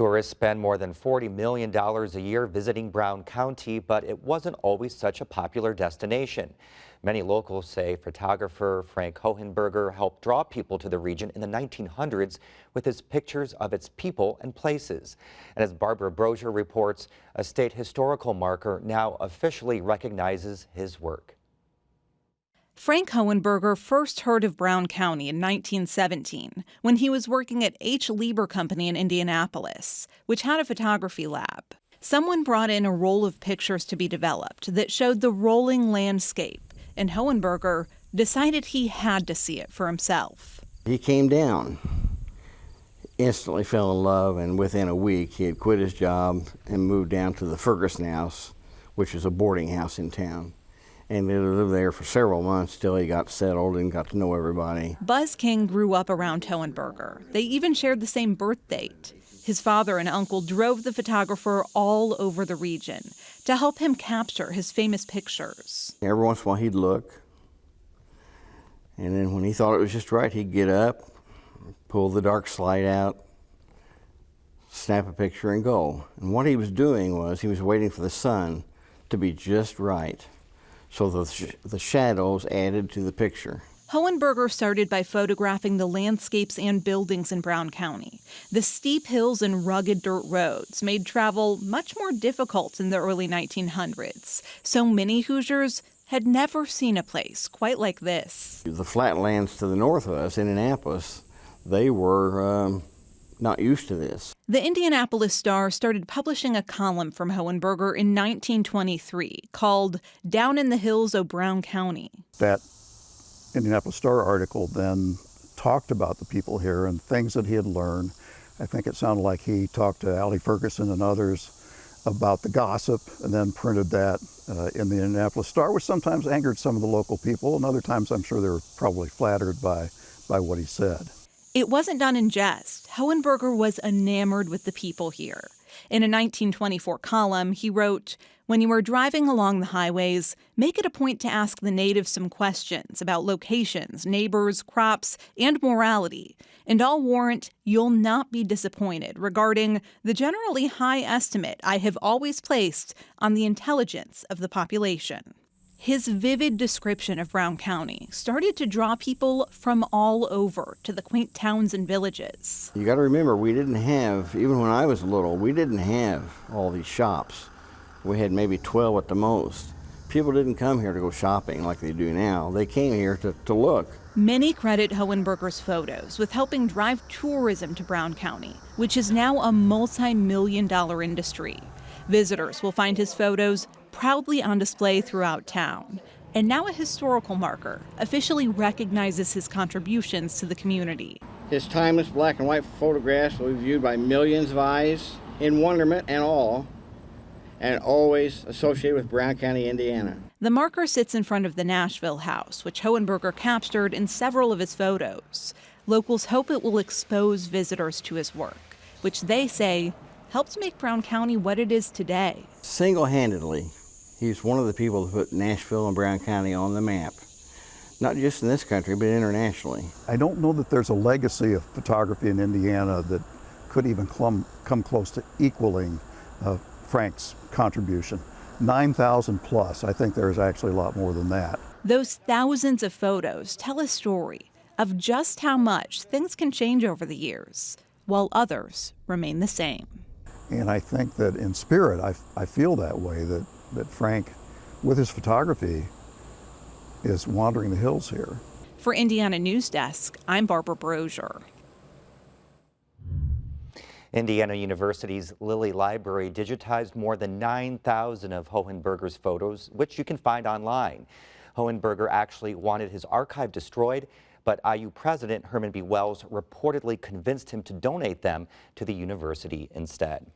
Tourists spend more than $40 million a year visiting Brown County, but it wasn't always such a popular destination. Many locals say photographer Frank Hohenberger helped draw people to the region in the 1900s with his pictures of its people and places. And as Barbara Brozier reports, a state historical marker now officially recognizes his work. Frank Hohenberger first heard of Brown County in 1917 when he was working at H. Lieber Company in Indianapolis, which had a photography lab. Someone brought in a roll of pictures to be developed that showed the rolling landscape, and Hohenberger decided he had to see it for himself. He came down, instantly fell in love, and within a week he had quit his job and moved down to the Ferguson House, which is a boarding house in town. And he lived there for several months till he got settled and got to know everybody. Buzz King grew up around Hohenberger. They even shared the same birth date. His father and uncle drove the photographer all over the region to help him capture his famous pictures. Every once in a while he'd look, and then when he thought it was just right, he'd get up, pull the dark slide out, snap a picture and go. And what he was doing was he was waiting for the sun to be just right, so the shadows added to the picture. Hohenberger started by photographing the landscapes and buildings in Brown County. The steep hills and rugged dirt roads made travel much more difficult in the early 1900s. So many Hoosiers had never seen a place quite like this. The flatlands to the north of us, Indianapolis, they were not used to this. The Indianapolis Star started publishing a column from Hohenberger in 1923 called Down in the Hills o' Brown County. That Indianapolis Star article then talked about the people here and things that he had learned. I think it sounded like he talked to Allie Ferguson and others about the gossip and then printed that in the Indianapolis Star, which sometimes angered some of the local people, and other times I'm sure they were probably flattered by what he said. It wasn't done in jest. Hohenberger was enamored with the people here. In a 1924 column, he wrote, "When you are driving along the highways, make it a point to ask the natives some questions about locations, neighbors, crops, and morality, and I'll warrant you'll not be disappointed regarding the generally high estimate I have always placed on the intelligence of the population." His vivid description of Brown County started to draw people from all over to the quaint towns and villages. You got to remember, we didn't have, even when I was little, we didn't have all these shops. We had maybe 12 at the most. People didn't come here to go shopping like they do now. They came here to look. Many credit Hohenberger's photos with helping drive tourism to Brown County, which is now a multi-million-dollar industry. Visitors will find his photos proudly on display throughout town. And now a historical marker officially recognizes his contributions to the community. His timeless black and white photographs will be viewed by millions of eyes in wonderment and awe, and always associated with Brown County, Indiana. The marker sits in front of the Nashville house, which Hohenberger captured in several of his photos. Locals hope it will expose visitors to his work, which they say helped make Brown County what it is today. Single-handedly, he's one of the people who put Nashville and Brown County on the map, not just in this country, but internationally. I don't know that there's a legacy of photography in Indiana that could even come close to equaling Frank's contribution. 9,000 plus. I think there's actually a lot more than that. Those thousands of photos tell a story of just how much things can change over the years, while others remain the same. And I think that in spirit, I feel that way, that Frank, with his photography, is wandering the hills here. For Indiana Newsdesk, I'm Barbara Brozier. Indiana University's Lilly Library digitized more than 9,000 of Hohenberger's photos, which you can find online. Hohenberger actually wanted his archive destroyed, but IU President Herman B. Wells reportedly convinced him to donate them to the university instead.